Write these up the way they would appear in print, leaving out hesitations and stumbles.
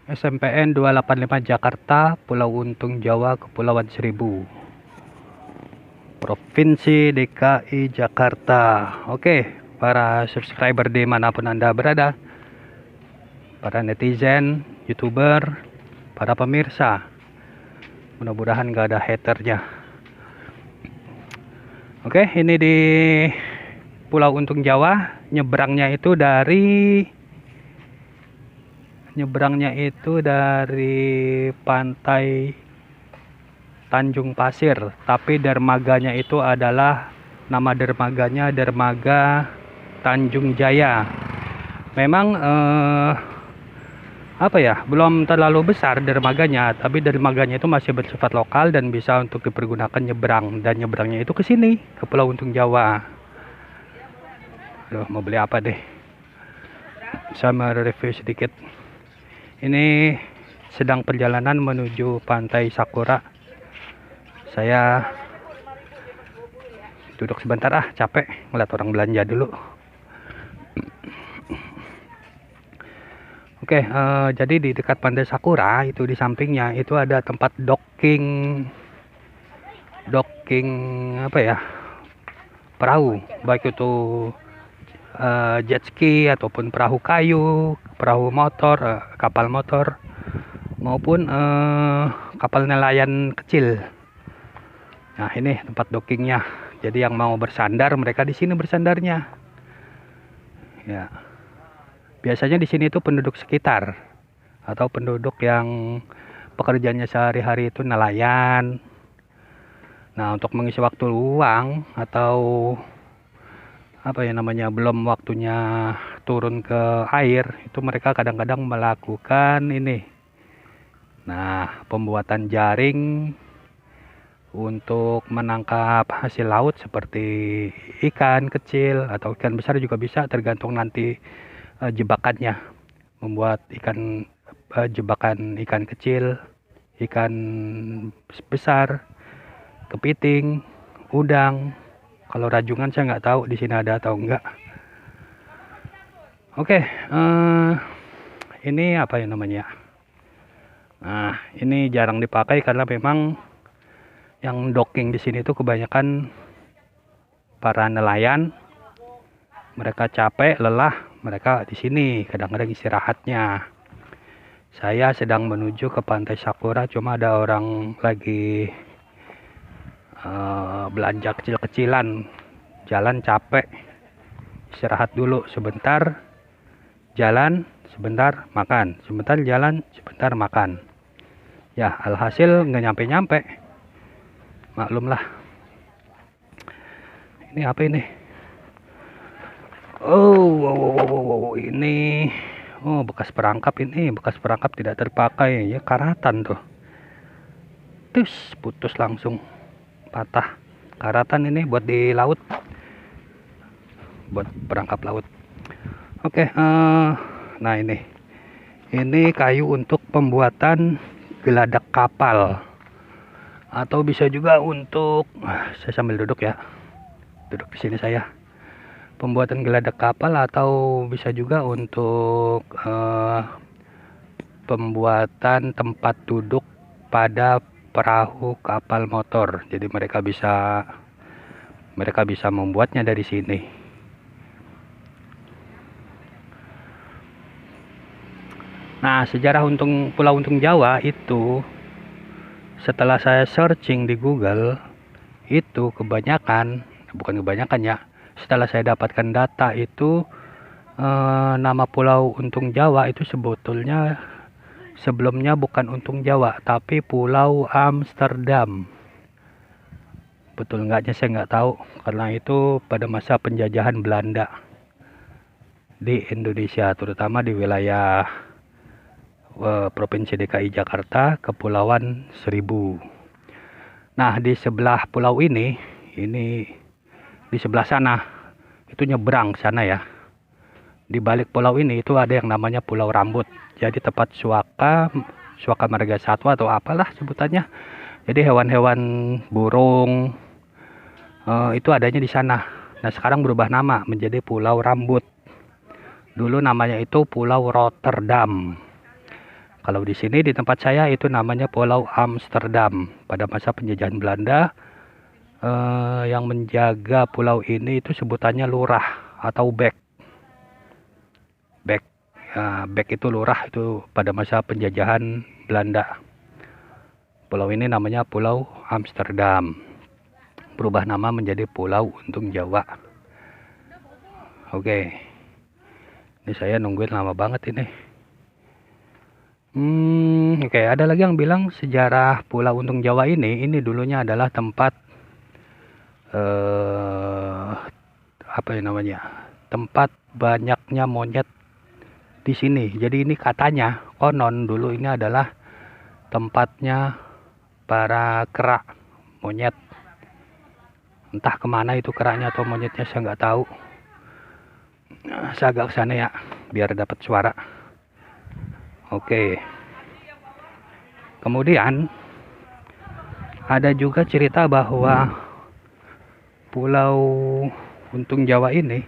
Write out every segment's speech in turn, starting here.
SMPN 285 Jakarta, Pulau Untung Jawa, Kepulauan Seribu, Provinsi DKI Jakarta. Oke, para subscriber dimanapun Anda berada, para netizen, youtuber, para pemirsa, mudah-mudahan gak ada haternya. Oke, ini di Pulau Untung Jawa, nyebrangnya itu dari pantai Tanjung Pasir, tapi dermaganya itu adalah nama dermaganya Dermaga Tanjung Jaya. Memang belum terlalu besar dermaganya, tapi dermaganya itu masih bersifat lokal dan bisa untuk dipergunakan nyebrang, dan nyebrangnya itu ke sini, ke Pulau Untung Jawa. Aduh, mau beli apa deh? Sama review sedikit. Ini sedang perjalanan menuju Pantai Sakura. Saya duduk sebentar, capek ngeliat orang belanja dulu. Oke, jadi di dekat Pantai Sakura itu di sampingnya itu ada tempat docking perahu, baik itu jet ski ataupun perahu kayu, perahu motor, kapal motor, maupun kapal nelayan kecil. Nah, ini tempat dockingnya. Jadi yang mau bersandar, mereka di sini bersandarnya. Ya. Biasanya di sini itu penduduk sekitar atau penduduk yang pekerjaannya sehari-hari itu nelayan. Nah, untuk mengisi waktu luang atau belum waktunya turun ke air, itu mereka kadang-kadang melakukan ini. Nah, pembuatan jaring untuk menangkap hasil laut seperti ikan kecil atau ikan besar juga bisa, tergantung nanti jebakannya. Membuat jebakan ikan kecil, ikan besar, kepiting, udang. Kalau rajungan saya nggak tahu di sini ada atau enggak. Oke, ini apa ya namanya? Nah, ini jarang dipakai karena memang yang docking di sini itu kebanyakan para nelayan. Mereka capek, lelah, mereka di sini kadang-kadang istirahatnya. Saya sedang menuju ke Pantai Sakura, cuma ada orang lagi belanja kecil-kecilan. Jalan capek, istirahat dulu sebentar, jalan sebentar, makan, sebentar jalan, sebentar makan. Ya, alhasil nggak nyampe-nyampe. Maklumlah. Ini apa ini? Oh, ini bekas perangkap, ini bekas perangkap tidak terpakai ya, karatan tuh. Terus putus langsung, patah. Karatan ini buat di laut, buat perangkap laut. Oke, nah ini kayu untuk pembuatan geladak kapal, atau bisa juga untuk saya sambil duduk ya, duduk di sini saya. Pembuatan geladak kapal, atau bisa juga untuk pembuatan tempat duduk pada perahu kapal motor. Jadi mereka bisa membuatnya dari sini. Nah, sejarah Pulau Untung Jawa itu, setelah saya searching di Google, itu bukan kebanyakan ya, setelah saya dapatkan data itu, nama Pulau Untung Jawa itu sebelumnya bukan Untung Jawa, tapi Pulau Amsterdam. Betul enggaknya saya nggak tahu, karena itu pada masa penjajahan Belanda di Indonesia, terutama di wilayah Provinsi DKI Jakarta, Kepulauan Seribu. Nah, di sebelah pulau ini di sebelah sana itu nyebrang sana ya. Di balik pulau ini itu ada yang namanya Pulau Rambut. Jadi tempat suaka marga satwa atau apalah sebutannya. Jadi hewan-hewan burung itu adanya di sana. Nah, sekarang berubah nama menjadi Pulau Rambut. Dulu namanya itu Pulau Rotterdam. Kalau di sini di tempat saya itu namanya Pulau Amsterdam. Pada masa penjajahan Belanda, yang menjaga pulau ini itu sebutannya lurah atau bek. Bek itu lurah itu pada masa penjajahan Belanda. Pulau ini namanya Pulau Amsterdam. Berubah nama menjadi Pulau Untung Jawa. Oke. Ini saya nungguin lama banget ini. Oke, ada lagi yang bilang sejarah Pulau Untung Jawa ini dulunya adalah tempat apa ya namanya? Tempat banyaknya monyet di sini. Jadi ini katanya konon dulu ini adalah tempatnya para kera monyet. Entah kemana itu keranya atau monyetnya, saya nggak tahu. Nah, saya agak kesana ya biar dapat suara. Oke. Kemudian ada juga cerita bahwa Pulau Untung Jawa ini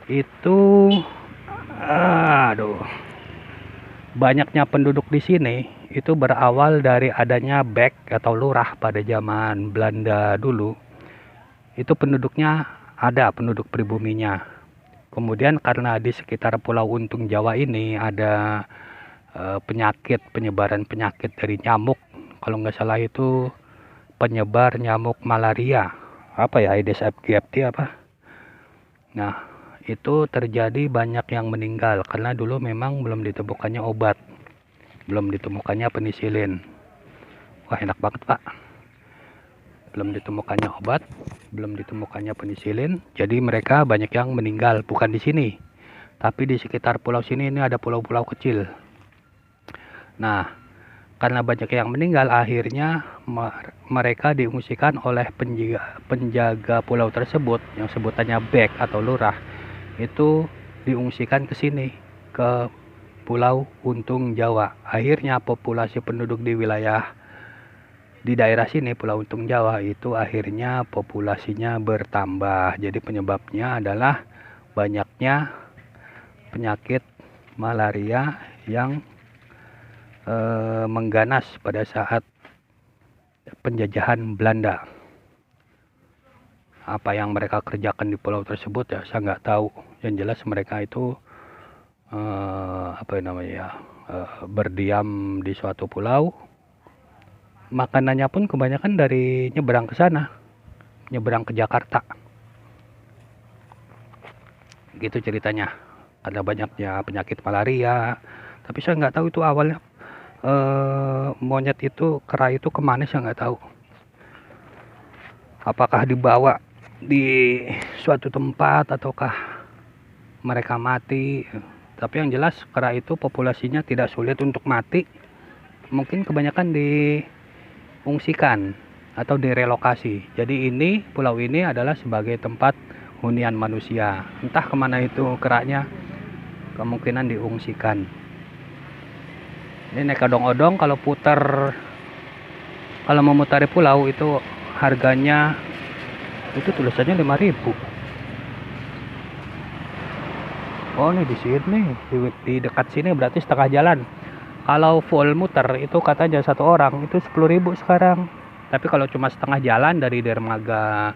itu banyaknya penduduk di sini itu berawal dari adanya bek atau lurah pada zaman Belanda dulu. Itu penduduknya ada, penduduk pribuminya. Kemudian karena di sekitar Pulau Untung Jawa ini ada penyebaran penyakit dari nyamuk, kalau nggak salah itu penyebar nyamuk malaria, apa ya, Aedes aegypti apa. Nah, itu terjadi banyak yang meninggal karena dulu memang belum ditemukannya obat, belum ditemukannya penisilin. Wah, enak banget Pak. Belum ditemukannya obat, belum ditemukannya penisilin, jadi mereka banyak yang meninggal. Bukan di sini, tapi di sekitar pulau sini ini ada pulau-pulau kecil. Nah, karena banyak yang meninggal, akhirnya mereka diungsikan oleh penjaga pulau tersebut yang sebutannya bek atau lurah. Itu diungsikan ke sini, ke Pulau Untung Jawa. Akhirnya populasi penduduk di daerah sini, Pulau Untung Jawa, itu akhirnya populasinya bertambah. Jadi penyebabnya adalah banyaknya penyakit malaria yang mengganas pada saat penjajahan Belanda. Apa yang mereka kerjakan di pulau tersebut ya saya nggak tahu. Yang jelas mereka itu berdiam di suatu pulau. Makanannya pun kebanyakan dari nyeberang ke sana, nyeberang ke Jakarta. Gitu ceritanya. Ada banyaknya penyakit malaria. Tapi saya nggak tahu itu awalnya monyet itu, kera itu kemana, saya nggak tahu. Apakah dibawa di suatu tempat ataukah mereka mati. Tapi yang jelas kera itu populasinya tidak sulit untuk mati. Mungkin kebanyakan diungsikan atau direlokasi. Jadi ini, pulau ini adalah sebagai tempat hunian manusia. Entah kemana itu keranya, kemungkinan diungsikan. Ini naik odong-odong, kalau memutari pulau itu harganya itu tulisannya 5.000. Oh, ini di sini, di dekat sini berarti setengah jalan. Kalau full muter itu katanya satu orang itu 10.000 sekarang. Tapi kalau cuma setengah jalan dari dermaga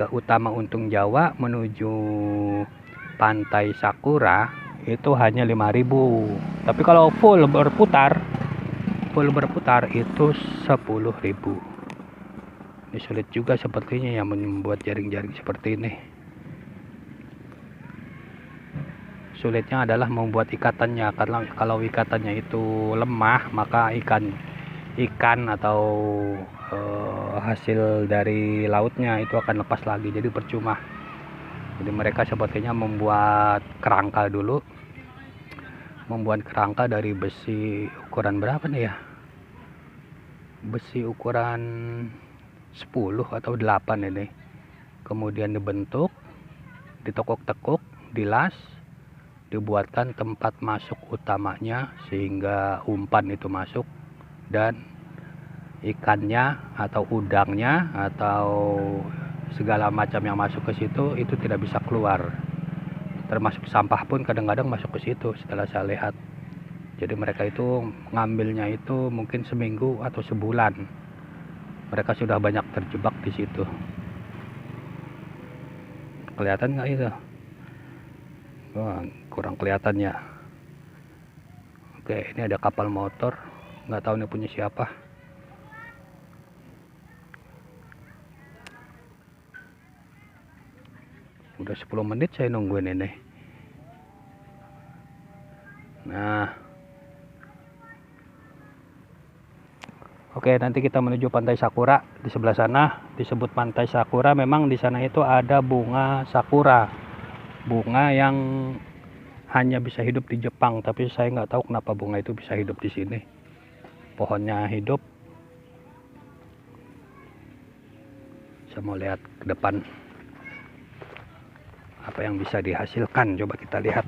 utama Untung Jawa menuju Pantai Sakura itu hanya 5.000. Tapi kalau full berputar itu 10.000. Ini sulit juga sepertinya yang membuat jaring-jaring seperti ini. Sulitnya adalah membuat ikatannya, karena kalau ikatannya itu lemah maka ikan atau hasil dari lautnya itu akan lepas lagi, jadi percuma. Jadi mereka sepertinya membuat kerangka dulu, membuat kerangka dari besi ukuran berapa nih ya, besi ukuran 10 atau 8 ini. Kemudian dibentuk, ditekuk-tekuk, dilas, dibuatkan tempat masuk utamanya sehingga umpan itu masuk dan ikannya atau udangnya atau segala macam yang masuk ke situ itu tidak bisa keluar. Termasuk sampah pun kadang-kadang masuk ke situ setelah saya lihat. Jadi mereka itu ngambilnya itu mungkin seminggu atau sebulan. Mereka sudah banyak terjebak di situ. Kelihatan nggak itu? Wah, kurang kelihatan ya. Oke, ini ada kapal motor. Nggak tahu ini punya siapa. Udah 10 menit saya nungguin ini. Nah, oke, nanti kita menuju Pantai Sakura. Di sebelah sana disebut Pantai Sakura. Memang di sana itu ada bunga sakura, bunga yang hanya bisa hidup di Jepang. Tapi saya nggak tahu kenapa bunga itu bisa hidup di sini. Pohonnya hidup. Saya mau lihat ke depan apa yang bisa dihasilkan. Coba kita lihat.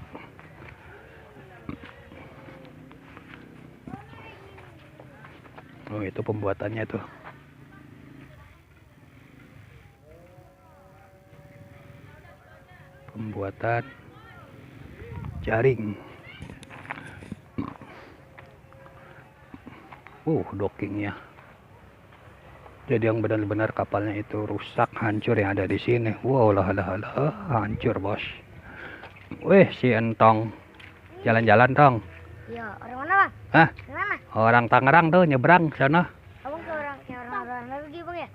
Oh, itu pembuatannya tuh. Pembuatan jaring. Dockingnya. Jadi yang benar-benar kapalnya itu rusak, hancur yang ada di sini. Wow, hancur bos. Wih, si Entong jalan-jalan dong. Iya, orang mana bang? Hah? Orang mana? Orang Tangerang tuh nyebrang sana. Abang ke orang lagi bang ya?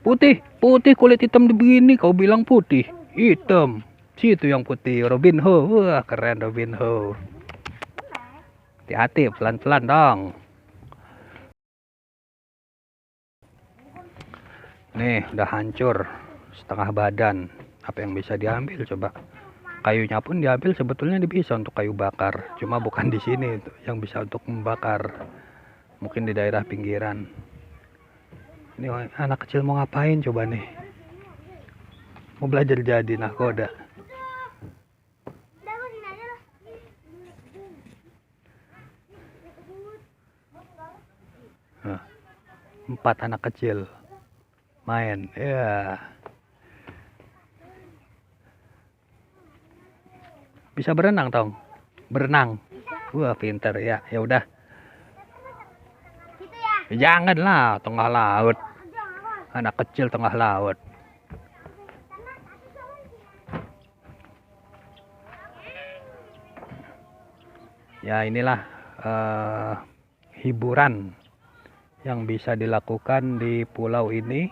Putih, putih kulit hitam begini. Kau bilang putih, hitam. Situ yang putih, Robinho. Wah, keren Robinho. Hati-hati, pelan-pelan dong. Nih, udah hancur setengah badan. Apa yang bisa diambil coba? Kayunya pun diambil, sebetulnya bisa untuk kayu bakar. Cuma bukan di sini yang bisa untuk membakar. Mungkin di daerah pinggiran. Ini anak kecil mau ngapain coba nih? Mau belajar jadi nahkoda. Nah, 4 anak kecil main, ya. Bisa berenang, Tong? Berenang. Wah, pinter ya. Ya udah. Janganlah tengah laut. Anak kecil tengah laut. Ya, inilah hiburan yang bisa dilakukan di pulau ini.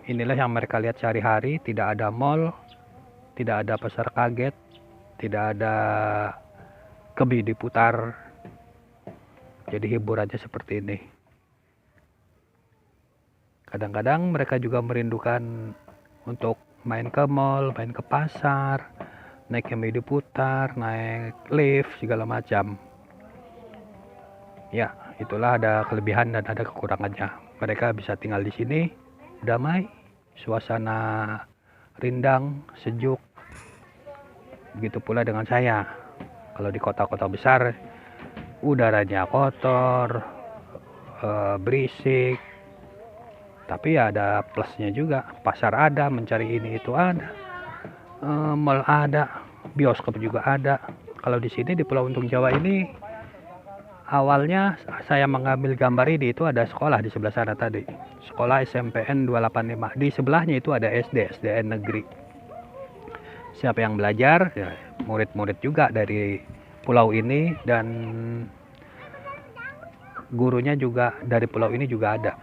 Inilah yang mereka lihat sehari-hari. Tidak ada mall, tidak ada pasar kaget, tidak ada kebi diputar. Jadi hiburannya seperti ini. Kadang-kadang mereka juga merindukan untuk main ke mall, main ke pasar, naik kebi diputar, naik lift, segala macam. Ya, itulah ada kelebihan dan ada kekurangannya. Mereka bisa tinggal di sini, damai, suasana rindang, sejuk. Begitu pula dengan saya. Kalau di kota-kota besar, udaranya kotor, berisik. Tapi ya ada plusnya juga. Pasar ada, mencari ini itu ada, mall ada, bioskop juga ada. Kalau di sini di Pulau Untung Jawa ini, awalnya saya mengambil gambar ini itu ada sekolah di sebelah sana tadi. Sekolah SMPN 285. Di sebelahnya itu ada SDN negeri. Siapa yang belajar? Ya, murid-murid juga dari pulau ini, dan gurunya juga dari pulau ini juga ada.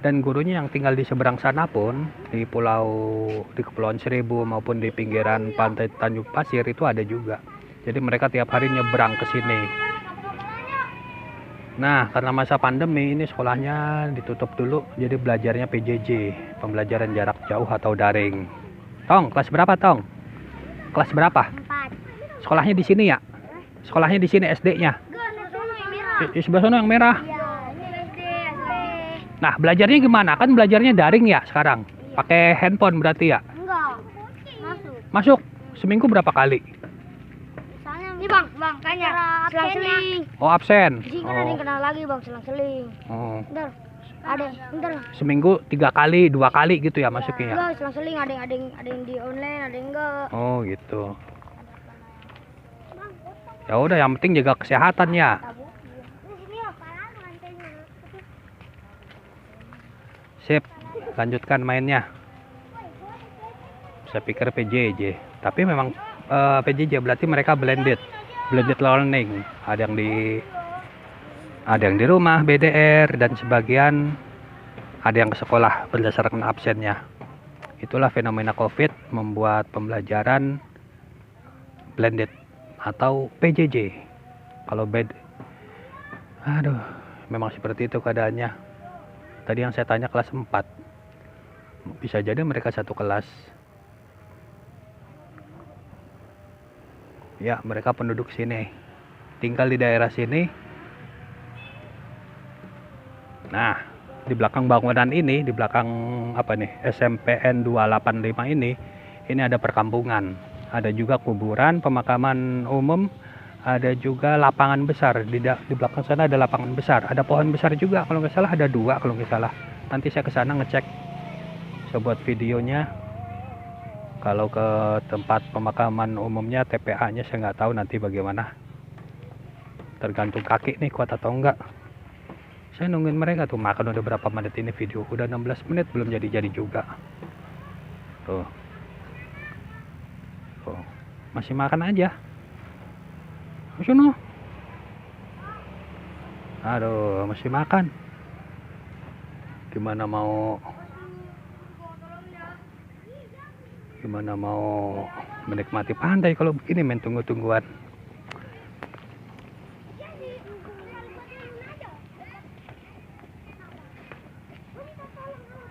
Dan gurunya yang tinggal di seberang sana pun di Kepulauan Seribu maupun di pinggiran pantai Tanjung Pasir itu ada juga. Jadi mereka tiap hari nyebrang ke sini. Nah, karena masa pandemi ini sekolahnya ditutup dulu, jadi belajarnya PJJ, pembelajaran jarak jauh atau daring. Tong, kelas berapa, Tong? Kelas berapa? 4. Sekolahnya di sini ya? Sekolahnya di sini SD-nya. Di sebelah sana yang merah. Nah, belajarnya gimana? Kan belajarnya daring ya sekarang. Pakai handphone berarti ya? Enggak. Masuk. Seminggu berapa kali? Ini bang, tanya. Selang-seling. Oh, absen. Jika ada yang kenal lagi bang, selang-seling. Oh. Bentar. Bentar. Seminggu 3 kali, 2 kali gitu ya masuknya ya? Enggak, selang-seling. Ada yang di online, ada yang enggak. Oh, gitu. Ya udah, yang penting jaga kesehatan ya. Sip, lanjutkan mainnya. Saya pikir PJJ, tapi memang PJJ berarti mereka blended learning. Ada yang di rumah BDR, dan sebagian ada yang ke sekolah berdasarkan absennya. Itulah fenomena COVID membuat pembelajaran blended atau PJJ. Kalau aduh, memang seperti itu keadaannya. Tadi yang saya tanya kelas 4. Bisa jadi mereka satu kelas. Ya, mereka penduduk sini. Tinggal di daerah sini. Nah, di belakang bangunan ini, di belakang apa nih, SMPN 285 ini ada perkampungan. Ada juga kuburan, pemakaman umum, ada juga lapangan besar. Di belakang sana ada lapangan besar, ada pohon besar juga, kalau nggak salah ada 2 kalau nggak salah. Nanti saya ke sana ngecek, saya buat videonya. Kalau ke tempat pemakaman umumnya, TPA-nya saya nggak tahu nanti bagaimana. Tergantung kaki nih kuat atau enggak. Saya nungguin mereka tuh makan udah berapa menit ini video. Udah 16 menit belum jadi-jadi juga. Tuh. Tuh. Masih makan aja. Sono. Aduh, masih makan. Gimana mau menikmati pantai kalau begini main tunggu-tungguan.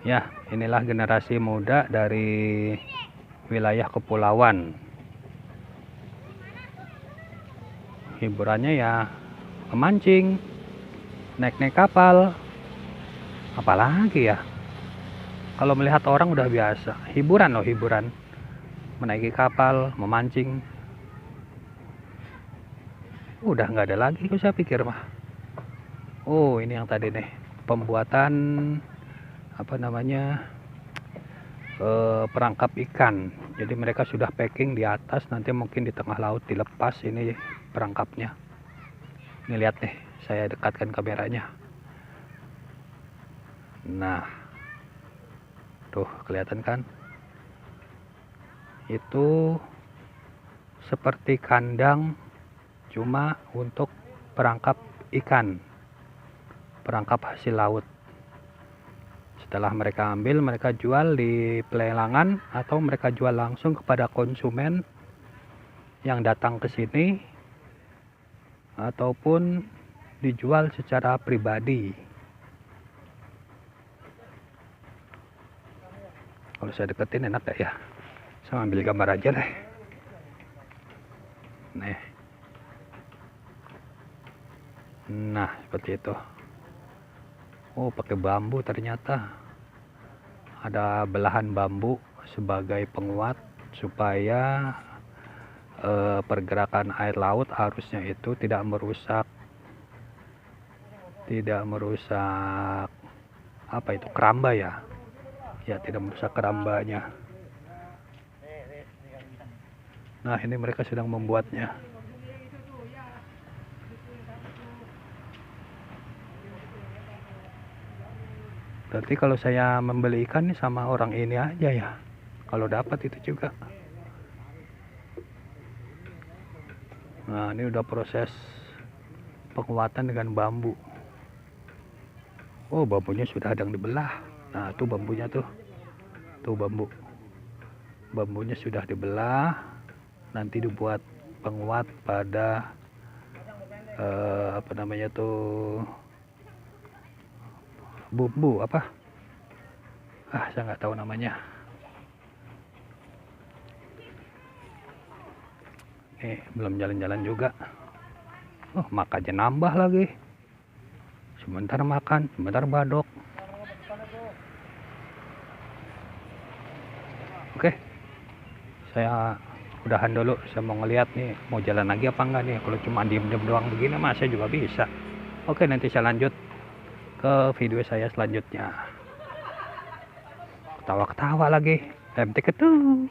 Ya, inilah generasi muda dari wilayah kepulauan. Hiburannya ya memancing, naik-naik kapal. Apalagi ya? Kalau melihat orang udah biasa. Hiburan loh, hiburan. Menaiki kapal, memancing. Udah nggak ada lagi, kok saya pikir mah. Oh, ini yang tadi nih, pembuatan apa namanya, perangkap ikan. Jadi mereka sudah packing di atas, nanti mungkin di tengah laut dilepas ini perangkapnya. Ini lihat nih, saya dekatkan kameranya. Nah, tuh kelihatan kan? Itu seperti kandang, cuma untuk perangkap ikan, perangkap hasil laut. Setelah mereka ambil, mereka jual di pelelangan atau mereka jual langsung kepada konsumen yang datang ke sini, ataupun dijual secara pribadi. Kalau saya deketin enak gak ya? Saya ambil gambar aja deh. Nih. Nah, seperti itu. Oh, pakai bambu ternyata. Ada belahan bambu sebagai penguat supaya pergerakan air laut arusnya itu tidak merusak apa itu, keramba ya. Ya, tidak merusak kerambanya. Nah, ini mereka sedang membuatnya. Berarti kalau saya membeli ikan nih sama orang ini aja ya. Kalau dapat itu juga. Nah, ini udah proses penguatan dengan bambu. Oh, bambunya sudah ada yang dibelah. Nah, tuh bambunya tuh. Tuh bambu. Bambunya sudah dibelah. Nanti dibuat penguat pada apa namanya tuh, bumbu apa? Saya nggak tahu namanya. Belum jalan-jalan juga. Oh, makannya nambah lagi. Sebentar makan, sebentar badok. Oke, saya udahan dulu. Saya mau ngeliat nih, mau jalan lagi apa enggak nih. Kalau cuma diem-diem doang begini mah saya juga bisa. Oke, nanti saya lanjut ke video saya selanjutnya. Ketawa-ketawa lagi. Empty ketuh.